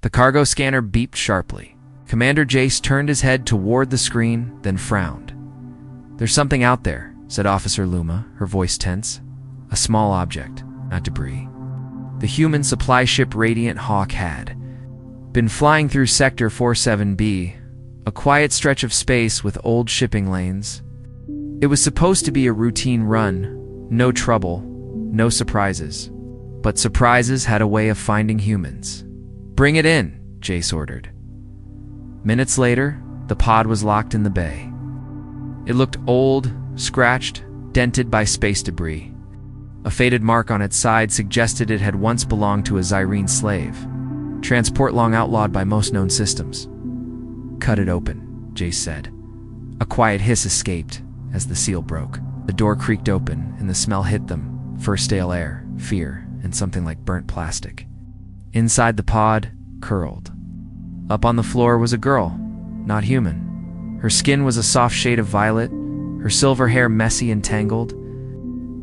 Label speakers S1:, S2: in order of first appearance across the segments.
S1: The cargo scanner beeped sharply. Commander Jace turned his head toward the screen, then frowned. "There's something out there," said Officer Luma, her voice tense. "A small object, not debris." The human supply ship Radiant Hawk had been flying through Sector 47B, a quiet stretch of space with old shipping lanes. It was supposed to be a routine run, no trouble, no surprises. But surprises had a way of finding humans. "Bring it in," Jace ordered. Minutes later, the pod was locked in the bay. It looked old, scratched, dented by space debris. A faded mark on its side suggested it had once belonged to a Zyrene slave. Transport long outlawed by most known systems. "Cut it open," Jace said. A quiet hiss escaped as the seal broke. The door creaked open and the smell hit them. First stale air, fear, and something like burnt plastic. Inside the pod, curled up on the floor, was a girl, not human. Her skin was a soft shade of violet, her silver hair messy and tangled.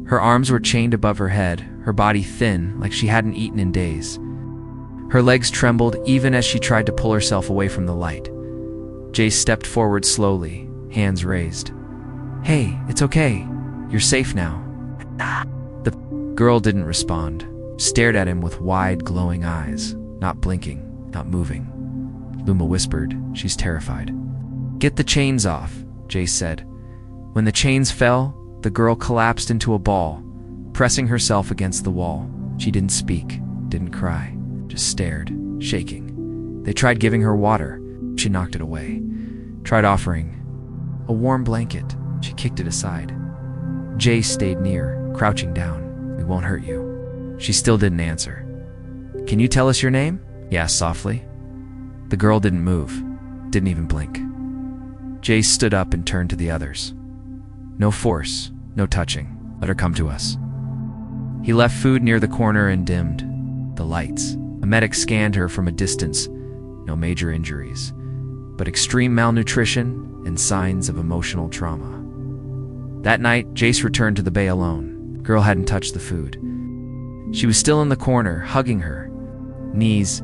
S1: Her arms were chained above her head, her body thin, like she hadn't eaten in days. Her legs trembled even as she tried to pull herself away from the light. Jace stepped forward slowly, hands raised. "Hey, it's okay. You're safe now." The girl didn't respond, stared at him with wide, glowing eyes, not blinking, not moving. Luma whispered, "She's terrified." "Get the chains off," Jace said. When the chains fell, the girl collapsed into a ball, pressing herself against the wall. She didn't speak, didn't cry, just stared, shaking. They tried giving her water. She knocked it away. Tried offering a warm blanket. She kicked it aside. Jace stayed near, crouching down. "We won't hurt you." She still didn't answer. "Can you tell us your name?" he asked softly. The girl didn't move, didn't even blink. Jace stood up and turned to the others. "No force, no touching. Let her come to us." He left food near the corner and dimmed the lights. A medic scanned her from a distance. No major injuries, but extreme malnutrition and signs of emotional trauma. That night, Jace returned to the bay alone. The girl hadn't touched the food. She was still in the corner, hugging her knees.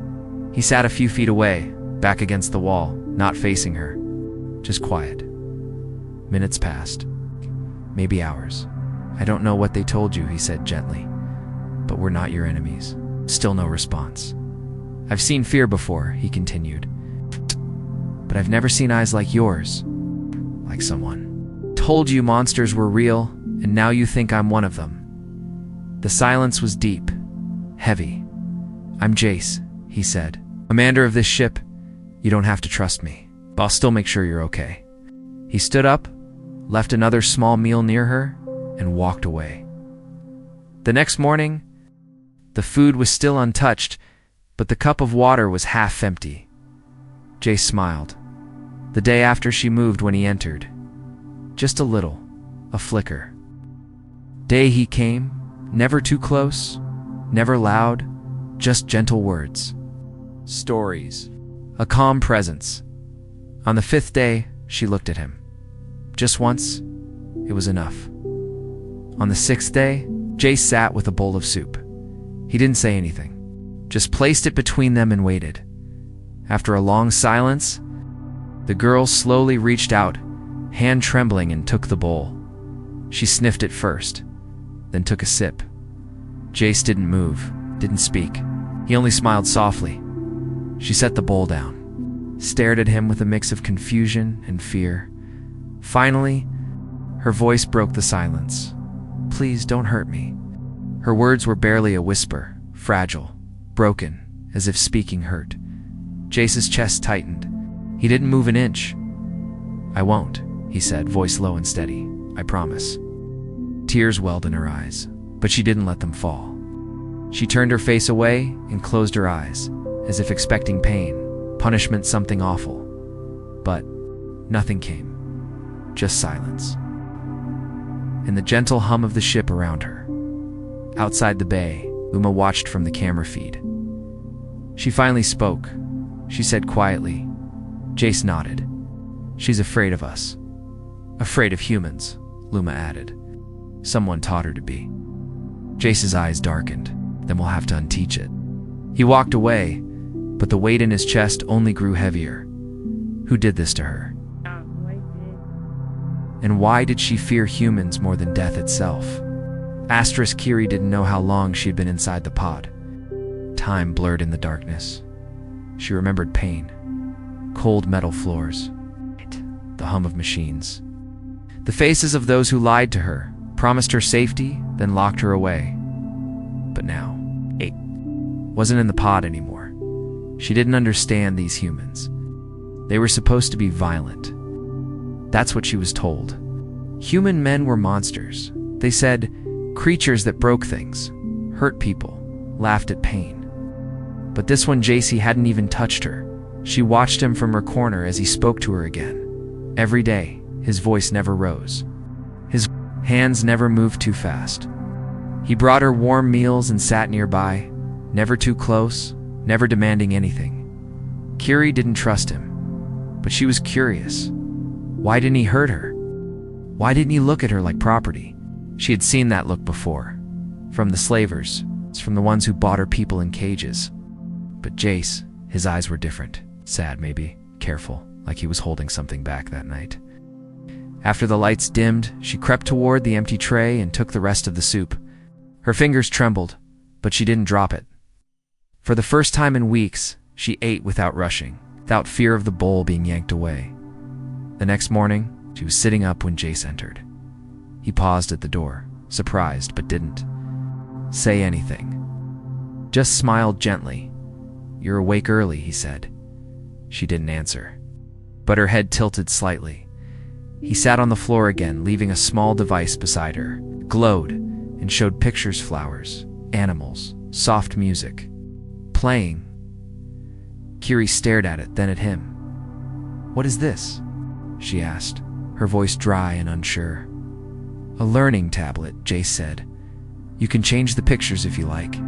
S1: He sat a few feet away, back against the wall, not facing her. Just quiet. Minutes passed. Maybe hours. "I don't know what they told you," he said gently. "But we're not your enemies." Still no response. "I've seen fear before," he continued. "But I've never seen eyes like yours. Like someone told you monsters were real, and now you think I'm one of them." The silence was deep, heavy. "I'm Jace," he said. "Commander of this ship. You don't have to trust me, but I'll still make sure you're okay." He stood up, left another small meal near her, and walked away. The next morning, the food was still untouched, but the cup of water was half empty. Jace smiled. The day after, she moved when he entered. Just a little, a flicker. Day he came, never too close, never loud, just gentle words. Stories. A calm presence. On the 5th day, she looked at him. Just once, it was enough. On the 6th day, Jace sat with a bowl of soup. He didn't say anything, just placed it between them and waited. After a long silence, the girl slowly reached out, hand trembling, and took the bowl. She sniffed it first, then took a sip. Jace didn't move, didn't speak. He only smiled softly. She set the bowl down, stared at him with a mix of confusion and fear. Finally, her voice broke the silence. "Please don't hurt me." Her words were barely a whisper, fragile, broken, as if speaking hurt. Jace's chest tightened. He didn't move an inch. "I won't," he said, voice low and steady. "I promise." Tears welled in her eyes, but she didn't let them fall. She turned her face away and closed her eyes, as if expecting pain, punishment, something awful. But nothing came. Just silence. And the gentle hum of the ship around her. Outside the bay, Luma watched from the camera feed. She finally spoke. She said quietly. Jace nodded. "She's afraid of us." "Afraid of humans," Luma added. "Someone taught her to be." Jace's eyes darkened. "Then we'll have to unteach it." He walked away, but the weight in his chest only grew heavier. Who did this to her? And why did she fear humans more than death itself? Kiri didn't know how long she'd been inside the pod. Time blurred in the darkness. She remembered pain, cold metal floors, the hum of machines. The faces of those who lied to her, promised her safety, then locked her away. But now, wasn't in the pod anymore. She didn't understand these humans. They were supposed to be violent. That's what she was told. Human men were monsters. They said creatures that broke things, hurt people, laughed at pain. But this one, JC, hadn't even touched her. She watched him from her corner as he spoke to her again. Every day, his voice never rose. His hands never moved too fast. He brought her warm meals and sat nearby, never too close, never demanding anything. Kiri didn't trust him, but she was curious. Why didn't he hurt her? Why didn't he look at her like property? She had seen that look before. From the slavers, from the ones who bought her people in cages. But Jace, his eyes were different. Sad maybe, careful, like he was holding something back that night. After the lights dimmed, she crept toward the empty tray and took the rest of the soup. Her fingers trembled, but she didn't drop it. For the first time in weeks, she ate without rushing, without fear of the bowl being yanked away. The next morning, she was sitting up when Jace entered. He paused at the door, surprised, but didn't say anything. Just smiled gently. "You're awake early," he said. She didn't answer, but her head tilted slightly. He sat on the floor again, leaving a small device beside her, glowed, and showed pictures, flowers, animals, soft music. Playing. Kiri stared at it, then at him. "What is this?" she asked, her voice dry and unsure. "A learning tablet," Jace said. "You can change the pictures if you like.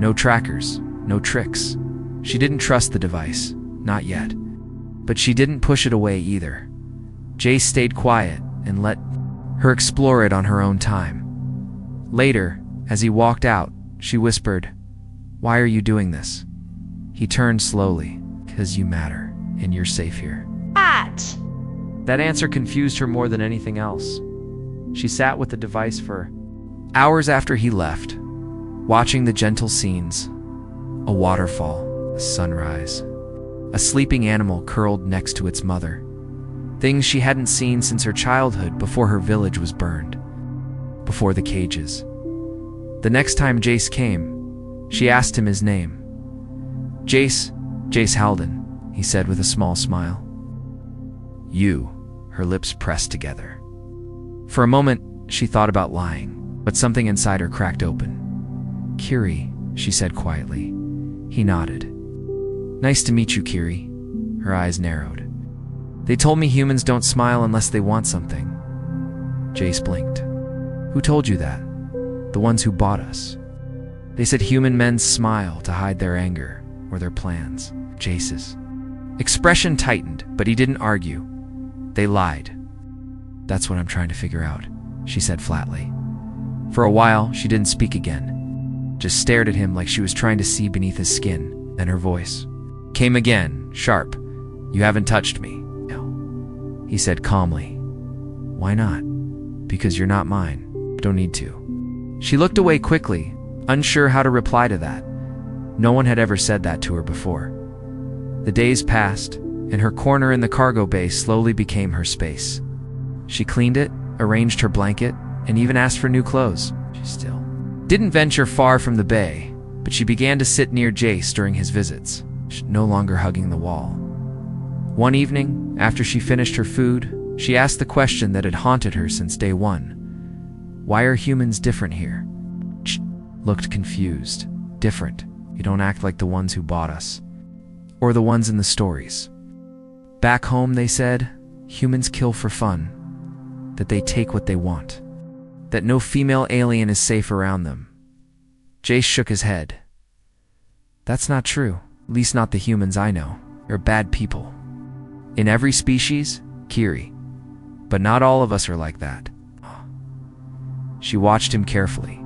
S1: No trackers, no tricks." She didn't trust the device, not yet. But she didn't push it away either. Jace stayed quiet and let her explore it on her own time. Later, as he walked out, she whispered, "Why are you doing this?" He turned slowly. "'Cause you matter, and you're safe here."
S2: What?
S1: That answer confused her more than anything else. She sat with the device for hours after he left, watching the gentle scenes, a waterfall, a sunrise, a sleeping animal curled next to its mother, things she hadn't seen since her childhood before her village was burned, before the cages. The next time Jace came, she asked him his name. Jace Halden," he said with a small smile. "You," her lips pressed together. For a moment, she thought about lying, but something inside her cracked open. "Kiri," she said quietly. He nodded. "Nice to meet you, Kiri." Her eyes narrowed. "They told me humans don't smile unless they want something." Jace blinked. "Who told you that?" "The ones who bought us. They said human men smile to hide their anger or their plans." Jace's expression tightened, but he didn't argue. "They lied." "That's what I'm trying to figure out," she said flatly. For a while, she didn't speak again, just stared at him like she was trying to see beneath his skin. Then her voice came again, sharp. "You haven't touched me." "No," he said calmly. "Why not?" "Because you're not mine. Don't need to." She looked away quickly, unsure how to reply to that. No one had ever said that to her before. The days passed, and her corner in the cargo bay slowly became her space. She cleaned it, arranged her blanket, and even asked for new clothes. She still didn't venture far from the bay, but she began to sit near Jace during his visits, no longer hugging the wall. One evening, after she finished her food, she asked the question that had haunted her since day one. "Why are humans different here?" Looked confused. "Different. You don't act like the ones who bought us. Or the ones in the stories. Back home, they said, humans kill for fun. That they take what they want. That no female alien is safe around them." Jace shook his head. "That's not true. At least not the humans I know. They're bad people. In every species, Kiri. But not all of us are like that." She watched him carefully.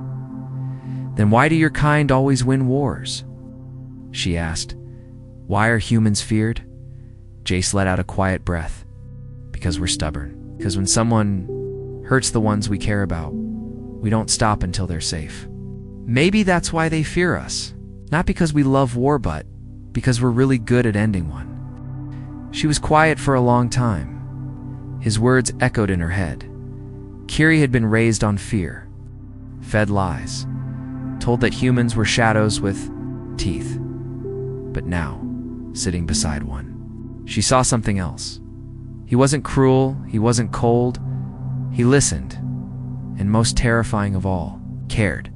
S1: "Then why do your kind always win wars?" she asked. Why are humans feared? Jace let out a quiet breath. Because we're stubborn. Because when someone hurts the ones we care about, we don't stop until they're safe. Maybe that's why they fear us. Not because we love war, but because we're really good at ending one. She was quiet for a long time. His words echoed in her head. Kiri had been raised on fear, fed lies, told that humans were shadows with teeth. But now, sitting beside one, she saw something else. He wasn't cruel, he wasn't cold. He listened, and most terrifying of all, cared.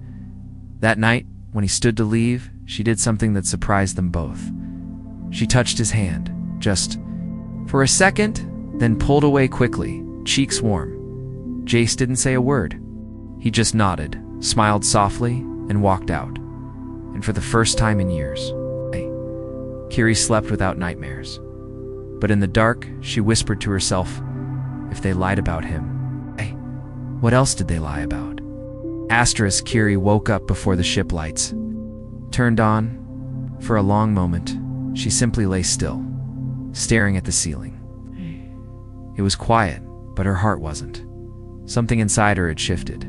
S1: That night, when he stood to leave, she did something that surprised them both. She touched his hand, just for a second, then pulled away quickly, cheeks warm. Jace didn't say a word. He just nodded, smiled softly, and walked out. And for the first time in years, Kiri slept without nightmares. But in the dark, she whispered to herself, if they lied about him, what else did they lie about? Kiri woke up before the ship lights turned on. For a long moment, she simply lay still, staring at the ceiling. It was quiet, but her heart wasn't. Something inside her had shifted.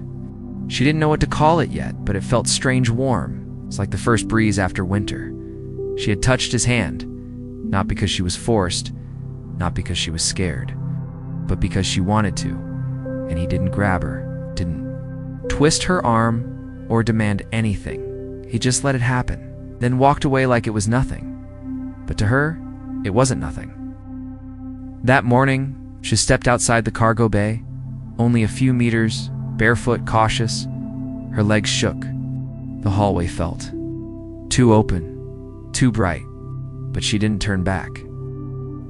S1: She didn't know what to call it yet, but it felt strange warm. It's like the first breeze after winter. She had touched his hand, not because she was forced, not because she was scared, but because she wanted to, and he didn't grab her, didn't twist her arm or demand anything. He just let it happen, then walked away like it was nothing. But to her, it wasn't nothing. That morning, she stepped outside the cargo bay, only a few meters, barefoot, cautious. Her legs shook. The hallway felt too open, too bright, but she didn't turn back.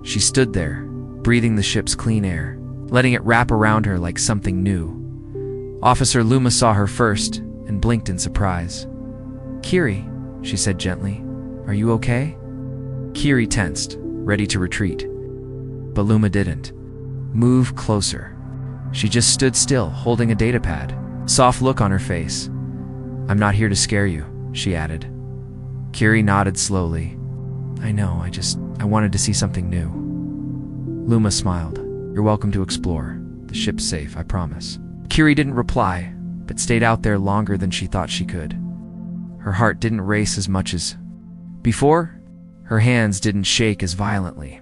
S1: She stood there, breathing the ship's clean air, letting it wrap around her like something new. Officer Luma saw her first and blinked in surprise. Kiri, she said gently, are you okay? Kiri tensed, ready to retreat. But Luma didn't move closer. She just stood still, holding a datapad, soft look on her face. I'm not here to scare you, she added. Kiri nodded slowly. I know, I wanted to see something new. Luma smiled. You're welcome to explore. The ship's safe, I promise. Kiri didn't reply, but stayed out there longer than she thought she could. Her heart didn't race as much as before. Her hands didn't shake as violently.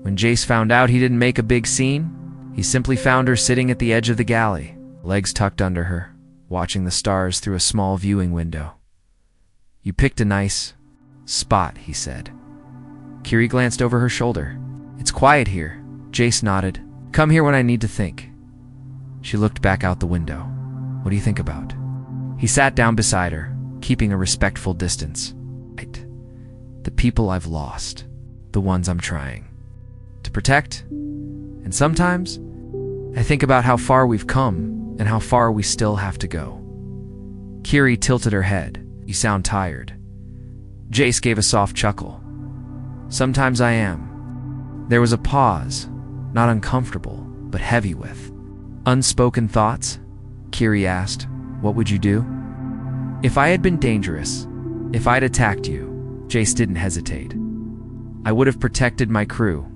S1: When Jace found out, he didn't make a big scene. He simply found her sitting at the edge of the galley, legs tucked under her, watching the stars through a small viewing window. You picked a nice spot, he said. Kiri glanced over her shoulder. It's quiet here. Jace nodded. Come here when I need to think. She looked back out the window. What do you think about? He sat down beside her, keeping a respectful distance. The people I've lost, the ones I'm trying to protect. And sometimes, I think about how far we've come and how far we still have to go. Kiri tilted her head. You sound tired. Jace gave a soft chuckle. Sometimes I am. There was a pause, not uncomfortable, but heavy with unspoken thoughts. Kiri asked, what would you do? If I had been dangerous, if I'd attacked you, Jace didn't hesitate. I would have protected my crew,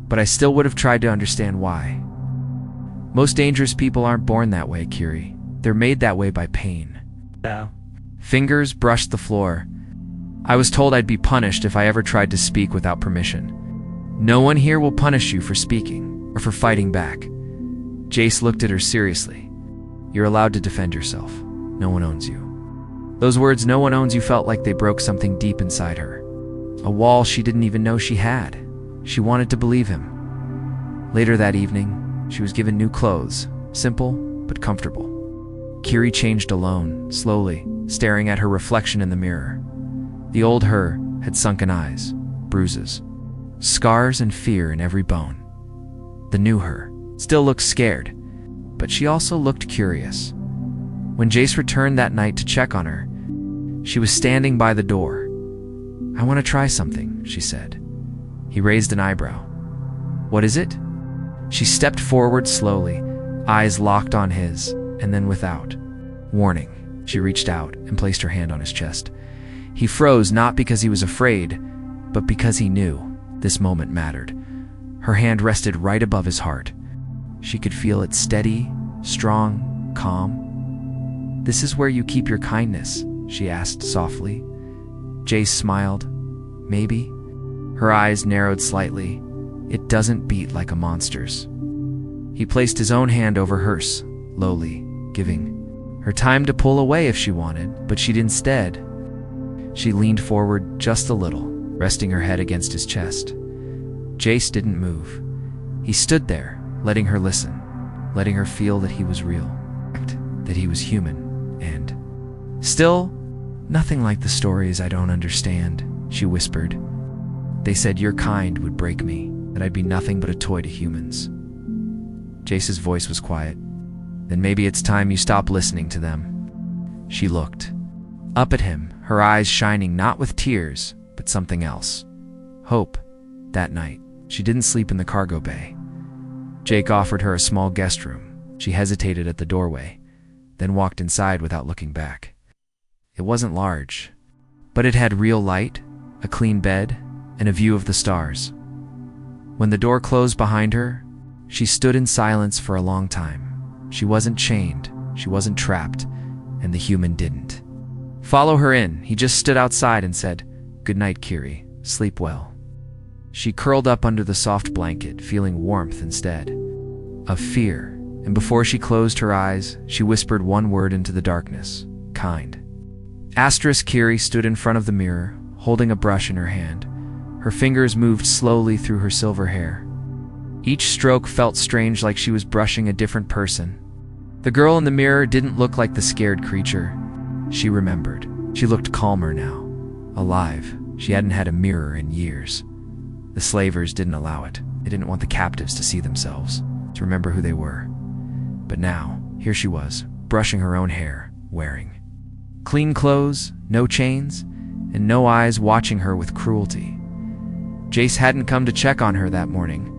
S1: but I still would have tried to understand why. Most dangerous people aren't born that way, Kiri. They're made that way by pain.
S2: Yeah.
S1: Fingers brushed the floor. I was told I'd be punished if I ever tried to speak without permission. No one here will punish you for speaking or for fighting back. Jace looked at her seriously. You're allowed to defend yourself. No one owns you. Those words, no one owns you, felt like they broke something deep inside her. A wall she didn't even know she had. She wanted to believe him. Later that evening, she was given new clothes, simple but comfortable. Kiri changed alone, slowly, staring at her reflection in the mirror. The old her had sunken eyes, bruises, scars and fear in every bone. The new her still looked scared, but she also looked curious. When Jace returned that night to check on her, she was standing by the door. I want to try something, she said. He raised an eyebrow. What is it? She stepped forward slowly, eyes locked on his, and then without warning, she reached out and placed her hand on his chest. He froze, not because he was afraid, but because he knew this moment mattered. Her hand rested right above his heart. She could feel it steady, strong, calm. "This is where you keep your kindness?" she asked softly. Jace smiled. "Maybe." Her eyes narrowed slightly. "It doesn't beat like a monster's." He placed his own hand over hers, lowly, giving her time to pull away if she wanted, but she'd instead. She leaned forward just a little, resting her head against his chest. Jace didn't move. He stood there, letting her listen, letting her feel that he was real, that he was human, and still, "Nothing like the stories I don't understand," she whispered. "They said your kind would break me, that I'd be nothing but a toy to humans." Jace's voice was quiet. "Then maybe it's time you stop listening to them." She looked up at him, her eyes shining not with tears, but something else. Hope. That night, she didn't sleep in the cargo bay. Jake offered her a small guest room. She hesitated at the doorway, then walked inside without looking back. It wasn't large, but it had real light, a clean bed, and a view of the stars. When the door closed behind her, she stood in silence for a long time. She wasn't chained, she wasn't trapped, and the human didn't follow her in. He just stood outside and said, "Good night, Kiri. Sleep well." She curled up under the soft blanket, feeling warmth instead of fear, and before she closed her eyes, she whispered one word into the darkness: kind. Kiri stood in front of the mirror, holding a brush in her hand. Her fingers moved slowly through her silver hair. Each stroke felt strange, like she was brushing a different person. The girl in the mirror didn't look like the scared creature she remembered. She looked calmer now, alive. She hadn't had a mirror in years. The slavers didn't allow it. They didn't want the captives to see themselves, to remember who they were. But now, here she was, brushing her own hair, wearing clean clothes, no chains, and no eyes watching her with cruelty. Jace hadn't come to check on her that morning.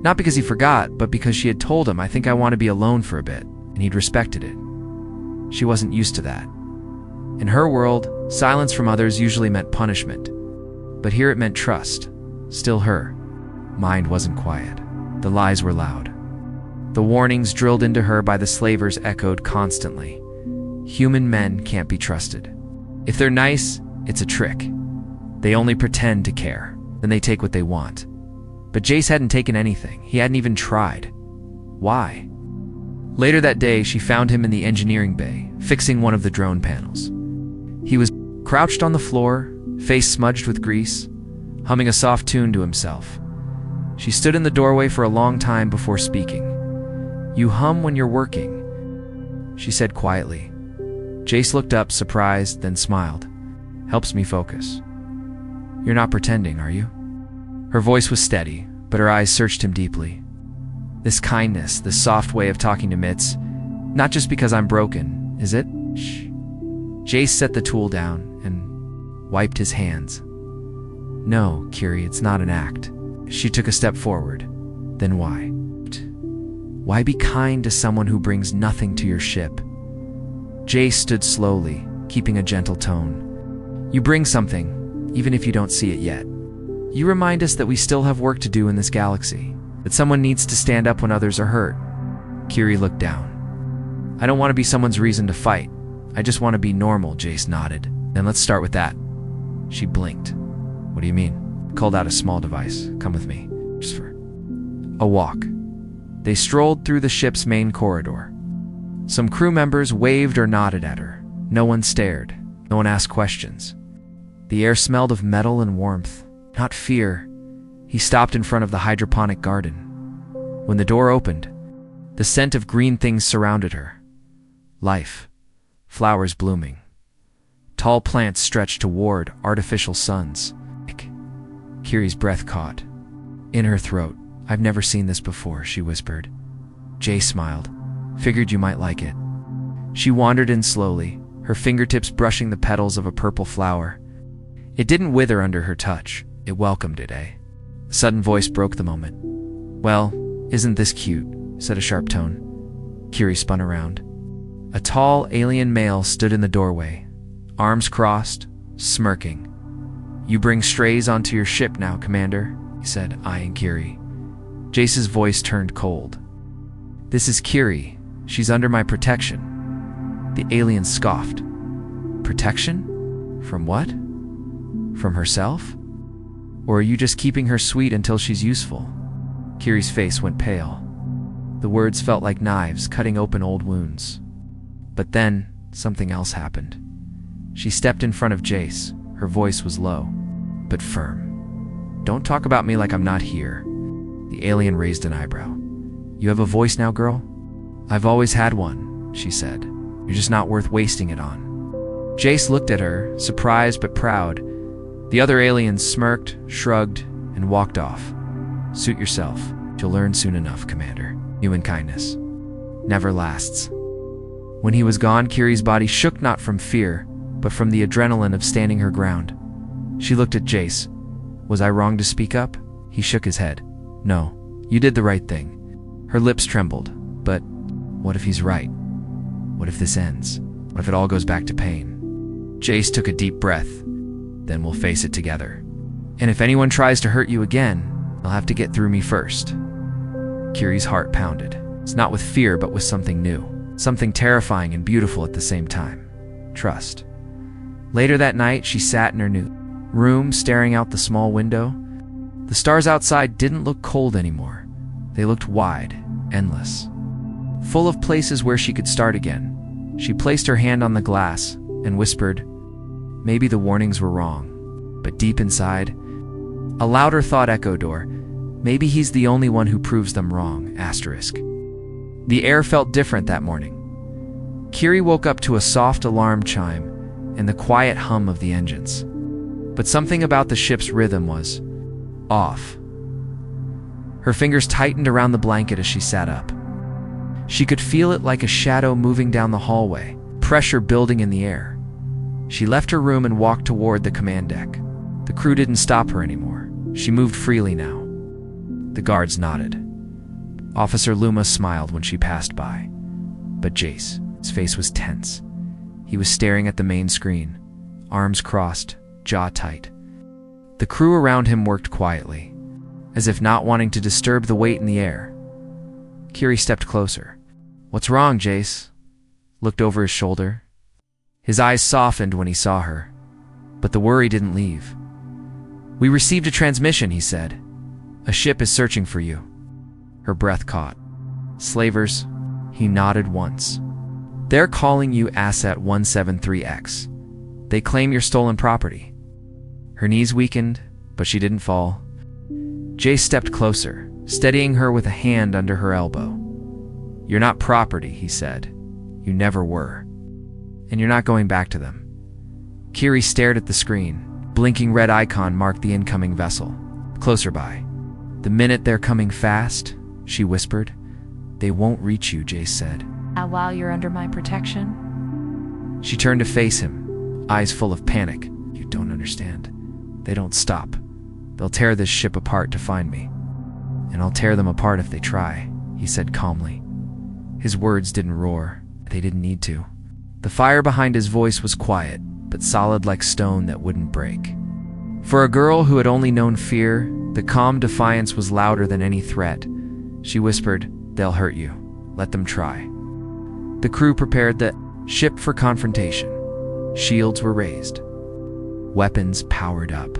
S1: Not because he forgot, but because she had told him, "I think I want to be alone for a bit," and he'd respected it. She wasn't used to that. In her world, silence from others usually meant punishment. But here it meant trust. Still her mind wasn't quiet. The lies were loud. The warnings drilled into her by the slavers echoed constantly. Human men can't be trusted. If they're nice, it's a trick. They only pretend to care. Then they take what they want. But Jace hadn't taken anything. He hadn't even tried. Why? Later that day, she found him in the engineering bay, fixing one of the drone panels. He was crouched on the floor, face smudged with grease, humming a soft tune to himself. She stood in the doorway for a long time before speaking. "You hum when you're working," she said quietly. Jace looked up, surprised, then smiled. "Helps me focus." "You're not pretending, are you?" Her voice was steady, but her eyes searched him deeply. "This kindness, this soft way of talking to Mitts, not just because I'm broken, is it?" Shh. Jace set the tool down and wiped his hands. "No, Kiri, it's not an act." She took a step forward. "Then why? Why be kind to someone who brings nothing to your ship?" Jace stood slowly, keeping a gentle tone. "You bring something, even if you don't see it yet. You remind us that we still have work to do in this galaxy, that someone needs to stand up when others are hurt." Kiri looked down. "I don't want to be someone's reason to fight. I just want to be normal," Jace nodded. "Then let's start with that." She blinked. "What do you mean?" Called out a small device. "Come with me, just for a walk." They strolled through the ship's main corridor. Some crew members waved or nodded at her. No one stared. No one asked questions. The air smelled of metal and warmth, not fear. He stopped in front of the hydroponic garden. When the door opened, the scent of green things surrounded her. Life. Flowers blooming. Tall plants stretched toward artificial suns. Kiri's breath caught in her throat. "I've never seen this before," she whispered. Jay smiled. "Figured you might like it." She wandered in slowly, her fingertips brushing the petals of a purple flower. It didn't wither under her touch. It welcomed it, eh? A sudden voice broke the moment. "Well, isn't this cute?" said a sharp tone. Kiri spun around. A tall, alien male stood in the doorway, arms crossed, smirking. You bring strays onto your ship now, Commander, he said, eyeing Kiri. Jace's voice turned cold. This is Kiri. She's under my protection. The alien scoffed. Protection? From what? From herself? Or are you just keeping her sweet until she's useful? Kiri's face went pale. The words felt like knives cutting open old wounds. But then, something else happened. She stepped in front of Jace. Her voice was low, but firm. Don't talk about me like I'm not here. The alien raised an eyebrow. You have a voice now, girl? I've always had one, she said. You're just not worth wasting it on. Jace looked at her, surprised but proud. The other aliens smirked, shrugged, and walked off. Suit yourself. You'll learn soon enough, Commander. Human kindness never lasts. When he was gone, Kiri's body shook not from fear, but from the adrenaline of standing her ground. She looked at Jace. Was I wrong to speak up? He shook his head. No, you did the right thing. Her lips trembled. But what if he's right? What if this ends? What if it all goes back to pain? Jace took a deep breath. Then we'll face it together. And if anyone tries to hurt you again, they'll have to get through me first. Kiri's heart pounded. It's not with fear, but with something new. Something terrifying and beautiful at the same time. Trust. Later that night, she sat in her new room, staring out the small window. The stars outside didn't look cold anymore. They looked wide, endless, full of places where she could start again. She placed her hand on the glass and whispered, maybe the warnings were wrong, but deep inside, a louder thought echoed, or maybe he's the only one who proves them wrong, asterisk. The air felt different that morning. Kiri woke up to a soft alarm chime and the quiet hum of the engines. But something about the ship's rhythm was off. Her fingers tightened around the blanket as she sat up. She could feel it like a shadow moving down the hallway, pressure building in the air. She left her room and walked toward the command deck. The crew didn't stop her anymore. She moved freely now. The guards nodded. Officer Luma smiled when she passed by. But Jace, his face was tense. He was staring at the main screen, arms crossed, jaw tight. The crew around him worked quietly, as if not wanting to disturb the weight in the air. Kiri stepped closer. What's wrong, Jace? Looked over his shoulder. His eyes softened when he saw her, but the worry didn't leave. We received a transmission, he said. A ship is searching for you. Her breath caught. Slavers, he nodded once. They're calling you Asset 173X. They claim your stolen property. Her knees weakened, but she didn't fall. Jace stepped closer, steadying her with a hand under her elbow. You're not property, he said. You never were. And you're not going back to them. Kiri stared at the screen. Blinking red icon marked the incoming vessel. Closer by. The minute they're coming fast, she whispered. They won't reach you, Jace said.
S2: While you're under my protection?
S1: She turned to face him, eyes full of panic. You don't understand. They don't stop. They'll tear this ship apart to find me. And I'll tear them apart if they try, he said calmly. His words didn't roar. They didn't need to. The fire behind his voice was quiet, but solid like stone that wouldn't break. For a girl who had only known fear, the calm defiance was louder than any threat. She whispered, they'll hurt you. Let them try. The crew prepared the ship for confrontation. Shields were raised. Weapons powered up.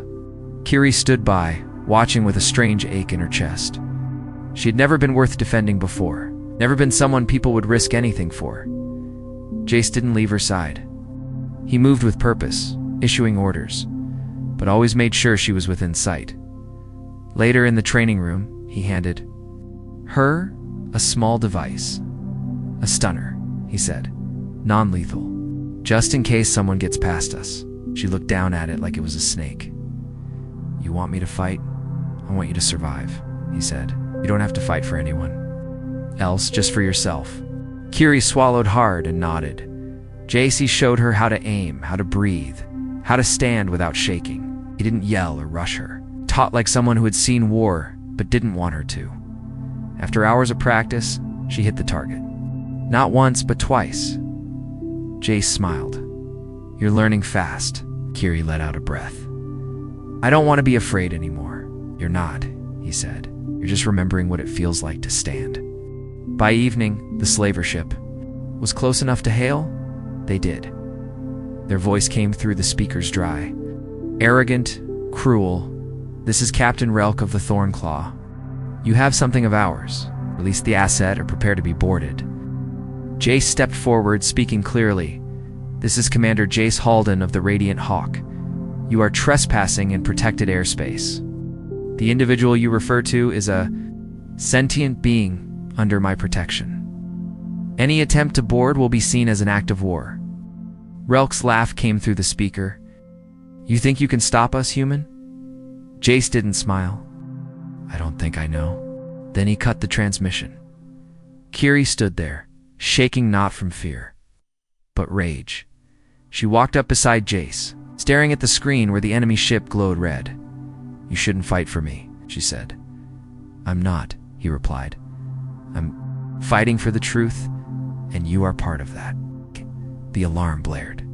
S1: Kiri stood by, watching with a strange ache in her chest. She had never been worth defending before, never been someone people would risk anything for. Jace didn't leave her side. He moved with purpose, issuing orders, but always made sure she was within sight. Later in the training room, he handed her a small device. A stunner, he said. Non-lethal. Just in case someone gets past us. She looked down at it like it was a snake. You want me to fight? I want you to survive, he said. You don't have to fight for anyone else, just for yourself. Kiri swallowed hard and nodded. Jace showed her how to aim, how to breathe, how to stand without shaking. He didn't yell or rush her. Taught like someone who had seen war, but didn't want her to. After hours of practice, she hit the target. Not once, but twice. Jace smiled. You're learning fast. Kiri let out a breath. I don't want to be afraid anymore. You're not, he said. You're just remembering what it feels like to stand. By evening, the slaver ship was close enough to hail. They did. Their voice came through the speakers dry. Arrogant, cruel. This is Captain Relk of the Thornclaw. You have something of ours. Release the asset or prepare to be boarded. Jace stepped forward, speaking clearly. This is Commander Jace Halden of the Radiant Hawk. You are trespassing in protected airspace. The individual you refer to is a sentient being under my protection. Any attempt to board will be seen as an act of war. Relk's laugh came through the speaker. You think you can stop us, human? Jace didn't smile. I don't think I know. Then he cut the transmission. Kiri stood there, shaking not from fear, but rage. She walked up beside Jace, staring at the screen where the enemy ship glowed red. You shouldn't fight for me, she said. I'm not, he replied. I'm fighting for the truth, and you are part of that. The alarm blared.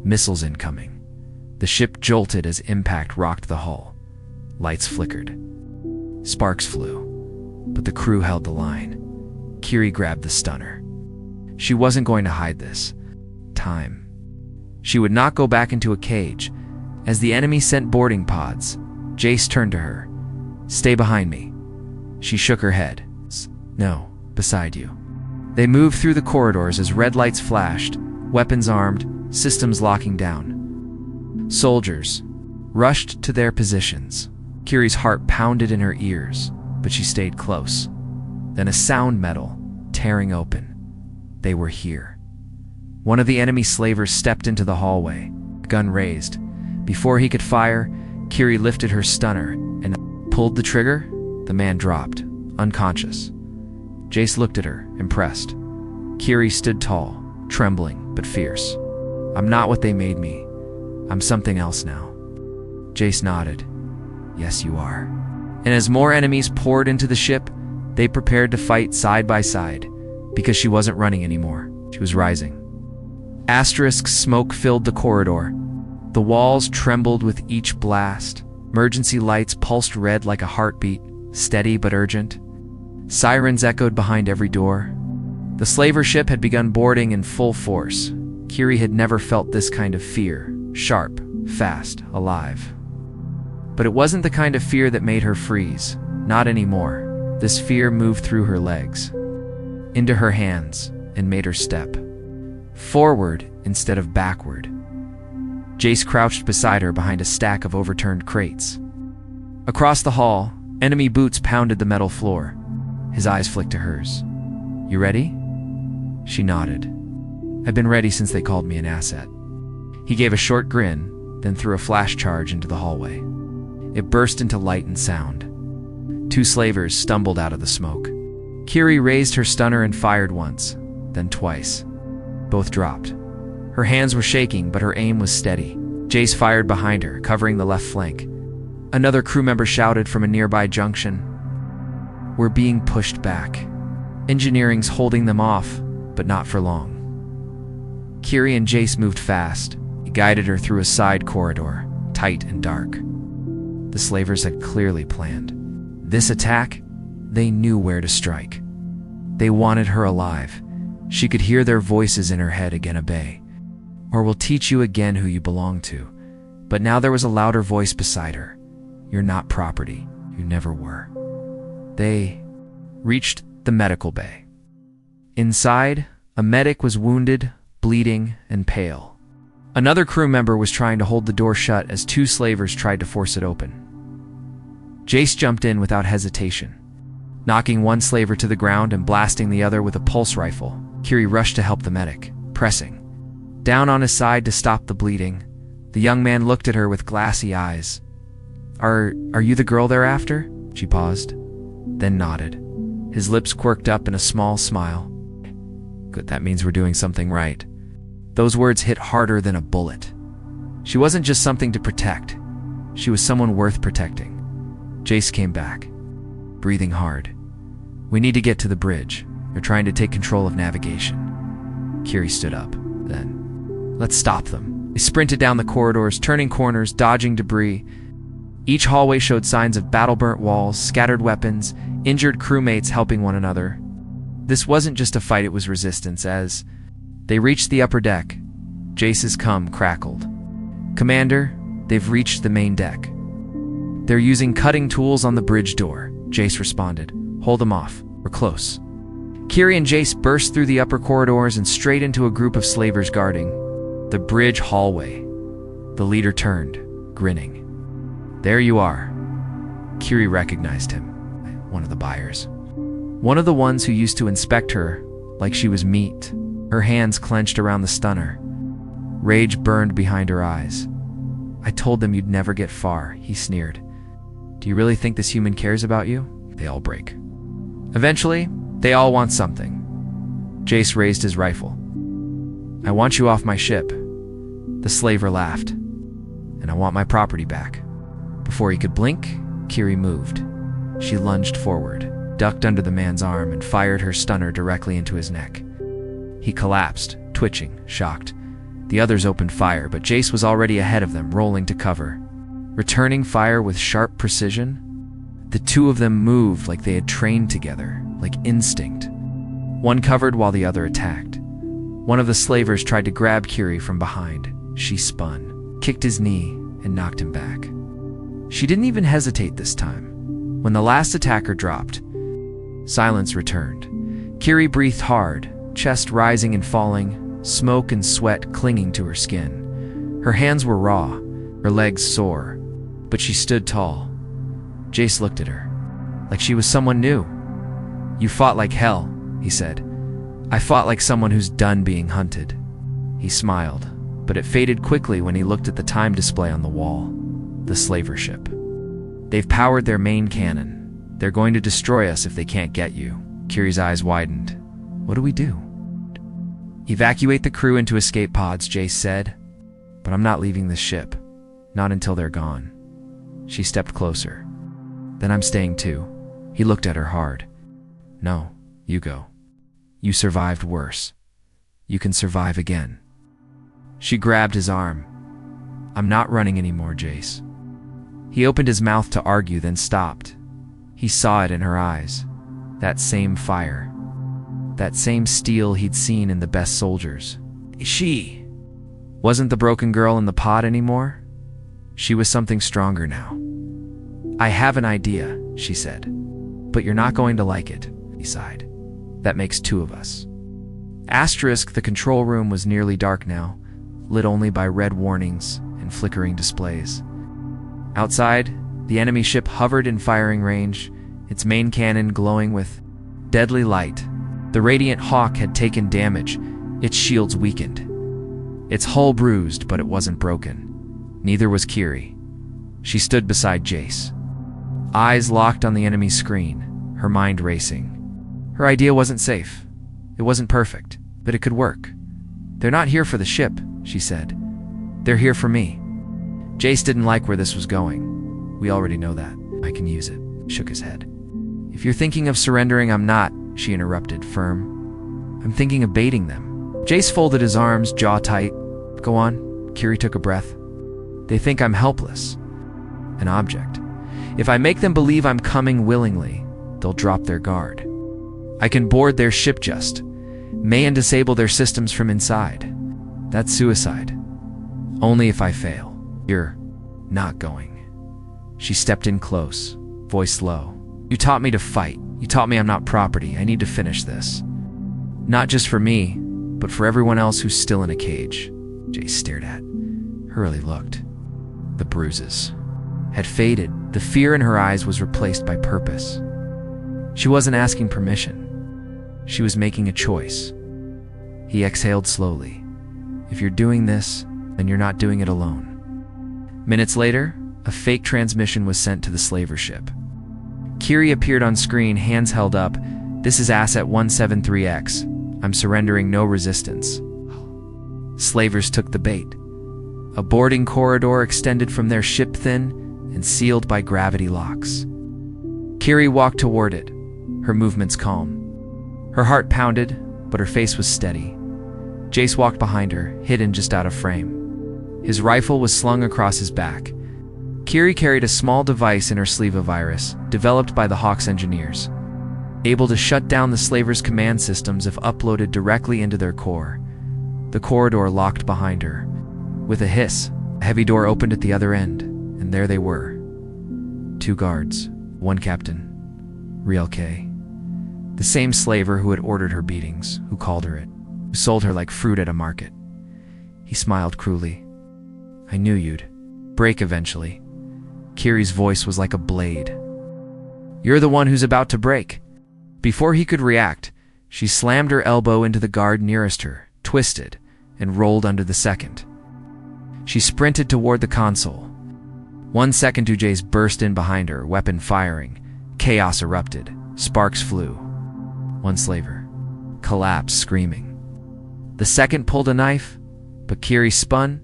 S1: Missiles incoming. The ship jolted as impact rocked the hull. Lights flickered. Sparks flew, but the crew held the line. Kiri grabbed the stunner. She wasn't going to hide this time. She would not go back into a cage. As the enemy sent boarding pods, Jace turned to her. Stay behind me. She shook her head. No, beside you. They moved through the corridors as red lights flashed, weapons armed, systems locking down. Soldiers rushed to their positions. Kiri's heart pounded in her ears, but she stayed close. Then a sound metal tearing open. They were here. One of the enemy slavers stepped into the hallway, gun raised. Before he could fire, Kiri lifted her stunner and pulled the trigger. The man dropped, unconscious. Jace looked at her, impressed. Kiri stood tall, trembling but fierce. I'm not what they made me. I'm something else now. Jace nodded. Yes, you are. And as more enemies poured into the ship, they prepared to fight side by side, because she wasn't running anymore. She was rising. Asterisk smoke filled the corridor. The walls trembled with each blast. Emergency lights pulsed red like a heartbeat, steady but urgent. Sirens echoed behind every door. The slaver ship had begun boarding in full force. Kiri had never felt this kind of fear, sharp, fast, alive. But it wasn't the kind of fear that made her freeze. Not anymore. This fear moved through her legs, into her hands, and made her step forward instead of backward. Jace crouched beside her behind a stack of overturned crates. Across the hall, enemy boots pounded the metal floor. His eyes flicked to hers. You ready? She nodded. I've been ready since they called me an asset. He gave a short grin, then threw a flash charge into the hallway. It burst into light and sound. Two slavers stumbled out of the smoke. Kiri raised her stunner and fired once, then twice. Both dropped. Her hands were shaking, but her aim was steady. Jace fired behind her, covering the left flank. Another crew member shouted from a nearby junction. We're being pushed back. Engineering's holding them off, but not for long. Kiri and Jace moved fast. He guided her through a side corridor, tight and dark. The slavers had clearly planned this attack. They knew where to strike. They wanted her alive. She could hear their voices in her head again. Obey, or we'll teach you again who you belong to. But now there was a louder voice beside her. You're not property. You never were. They reached the medical bay. Inside, a medic was wounded, bleeding, and pale. Another crew member was trying to hold the door shut as two slavers tried to force it open. Jace jumped in without hesitation, knocking one slaver to the ground and blasting the other with a pulse rifle. Kiri rushed to help the medic, pressing down on his side to stop the bleeding. The young man looked at her with glassy eyes. Are you the girl they're after? She paused, then nodded. His lips quirked up in a small smile. Good, that means we're doing something right. Those words hit harder than a bullet. She wasn't just something to protect. She was someone worth protecting. Jace came back, breathing hard. We need to get to the bridge. They're trying to take control of navigation. Kiri stood up. Then, let's stop them. They sprinted down the corridors, turning corners, dodging debris. Each hallway showed signs of battle-burnt walls, scattered weapons, injured crewmates helping one another. This wasn't just a fight, it was resistance. As they reached the upper deck, Jace's cum crackled. "Commander, they've reached the main deck. They're using cutting tools on the bridge door," Jace responded. "Hold them off. We're close." Kiri and Jace burst through the upper corridors and straight into a group of slavers guarding the bridge hallway. The leader turned, grinning. "There you are." Kiri recognized him, one of the buyers. One of the ones who used to inspect her like she was meat, her hands clenched around the stunner. Rage burned behind her eyes. "I told them you'd never get far," he sneered. "Do you really think this human cares about you?" They all break. Eventually, they all want something. Jace raised his rifle. "I want you off my ship." The slaver laughed. "And I want my property back." Before he could blink, Kiri moved. She lunged forward, ducked under the man's arm, and fired her stunner directly into his neck. He collapsed, twitching, shocked. The others opened fire, but Jace was already ahead of them, rolling to cover. Returning fire with sharp precision, the two of them moved like they had trained together, like instinct. One covered while the other attacked. One of the slavers tried to grab Kiri from behind. She spun, kicked his knee, and knocked him back. She didn't even hesitate this time. When the last attacker dropped, silence returned. Kiri breathed hard, chest rising and falling, smoke and sweat clinging to her skin. Her hands were raw, her legs sore, but she stood tall. Jace looked at her, like she was someone new. "You fought like hell," he said. "I fought like someone who's done being hunted." He smiled, but it faded quickly when he looked at the time display on the wall. The slaver ship. "They've powered their main cannon. They're going to destroy us if they can't get you." Kiri's eyes widened. "What do we do?" "Evacuate the crew into escape pods," Jace said. "But I'm not leaving this ship. Not until they're gone." She stepped closer. "Then I'm staying too." He looked at her hard. "No, you go. You survived worse. You can survive again." She grabbed his arm. "I'm not running anymore, Jace." He opened his mouth to argue, then stopped. He saw it in her eyes. That same fire. That same steel he'd seen in the best soldiers. She wasn't the broken girl in the pod anymore. She was something stronger now. "I have an idea," she said. "But you're not going to like it," he sighed. "That makes two of us." The control room was nearly dark now, lit only by red warnings and flickering displays. Outside, the enemy ship hovered in firing range, its main cannon glowing with deadly light. The Radiant Hawk had taken damage, its shields weakened. Its hull bruised, but it wasn't broken. Neither was Kiri. She stood beside Jace. Eyes locked on the enemy screen, her mind racing. Her idea wasn't safe. It wasn't perfect, but it could work. "They're not here for the ship," she said. "They're here for me." Jace didn't like where this was going. "We already know that. I can use it," shook his head. "If you're thinking of surrendering, I'm not," she interrupted, firm. "I'm thinking of baiting them." Jace folded his arms, jaw tight. "Go on." Kiri took a breath. "They think I'm helpless. An object. If I make them believe I'm coming willingly, they'll drop their guard. I can board their ship may and disable their systems from inside. That's suicide. Only if I fail. You're not going." She stepped in close, voice low. "You taught me to fight. You taught me I'm not property. I need to finish this. Not just for me, but for everyone else who's still in a cage." Jace stared at her. He looked. The bruises had faded. The fear in her eyes was replaced by purpose. She wasn't asking permission. She was making a choice. He exhaled slowly. "If you're doing this, then you're not doing it alone." Minutes later, a fake transmission was sent to the slaver ship. Kiri appeared on screen, hands held up. "This is Asset 173X. I'm surrendering, no resistance." Slavers took the bait. A boarding corridor extended from their ship, thin and sealed by gravity locks. Kiri walked toward it, her movements calm. Her heart pounded, but her face was steady. Jace walked behind her, hidden just out of frame. His rifle was slung across his back. Kiri carried a small device in her sleeve, a virus developed by the Hawks engineers, able to shut down the slavers' command systems if uploaded directly into their core. The corridor locked behind her. With a hiss, a heavy door opened at the other end, and there they were. 2 guards, 1 captain, Real K. The same slaver who had ordered her beatings, who called her it, who sold her like fruit at a market. He smiled cruelly. I knew you'd break eventually. Kiri's voice was like a blade. You're the one who's about to break. Before he could react, she slammed her elbow into the guard nearest her, twisted, and rolled under the second. She sprinted toward the console. 1 second, Jace burst in behind her, weapon firing. Chaos erupted. Sparks flew. 1 slaver collapsed, screaming. The second pulled a knife, but Kiri spun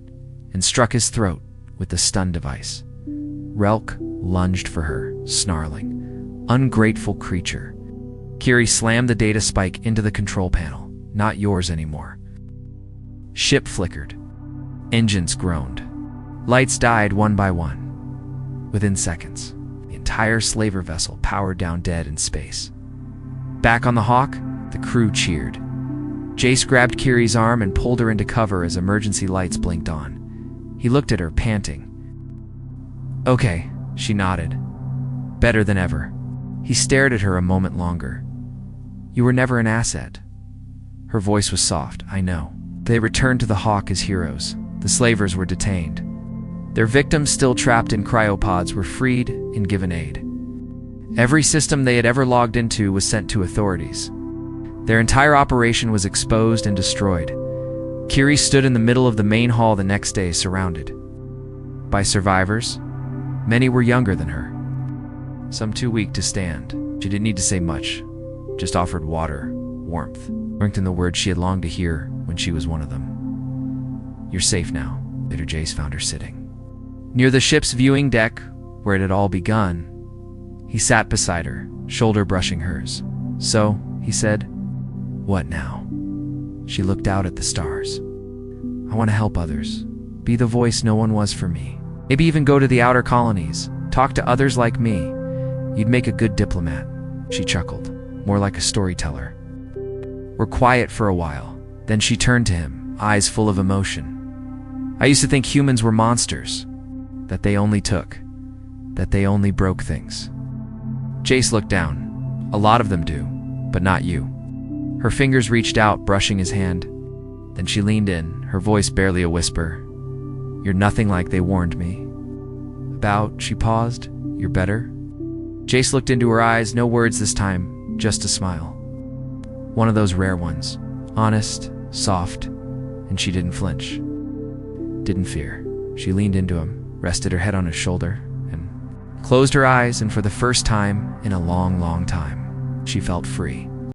S1: and struck his throat with the stun device. Relk lunged for her, snarling. Ungrateful creature. Kiri slammed the data spike into the control panel. Not yours anymore. Ship flickered. Engines groaned. Lights died one by one. Within seconds, the entire slaver vessel powered down, dead in space. Back on the Hawk, the crew cheered. Jace grabbed Kiri's arm and pulled her into cover as emergency lights blinked on. He looked at her, panting. Okay, she nodded. Better than ever. He stared at her a moment longer. You were never an asset. Her voice was soft. I know. They returned to the Hawk as heroes. The slavers were detained. Their victims, still trapped in cryopods, were freed and given aid. Every system they had ever logged into was sent to authorities. Their entire operation was exposed and destroyed. Kiri stood in the middle of the main hall the next day, surrounded by survivors. Many were younger than her, some too weak to stand. She didn't need to say much, just offered water, warmth, in the words she had longed to hear when she was one of them. You're safe now. Later, Jace found her sitting near the ship's viewing deck, where it had all begun. He sat beside her, shoulder brushing hers. So, he said, what now? She looked out at the stars. I want to help others, be the voice no one was for me. Maybe even go to the outer colonies, talk to others like me. You'd make a good diplomat. She chuckled, more like a storyteller. We're quiet for a while. Then she turned to him, eyes full of emotion. I used to think humans were monsters, that they only took, that they only broke things. Jace looked down. A lot of them do, but not you. Her fingers reached out, brushing his hand. Then she leaned in, her voice barely a whisper. You're nothing like they warned me about. She paused. You're better? Jace looked into her eyes, no words this time, just a smile. One of those rare ones, honest, soft, and she didn't flinch. Didn't fear. She leaned into him, rested her head on his shoulder, and closed her eyes, and for the first time in a long, long time, she felt free.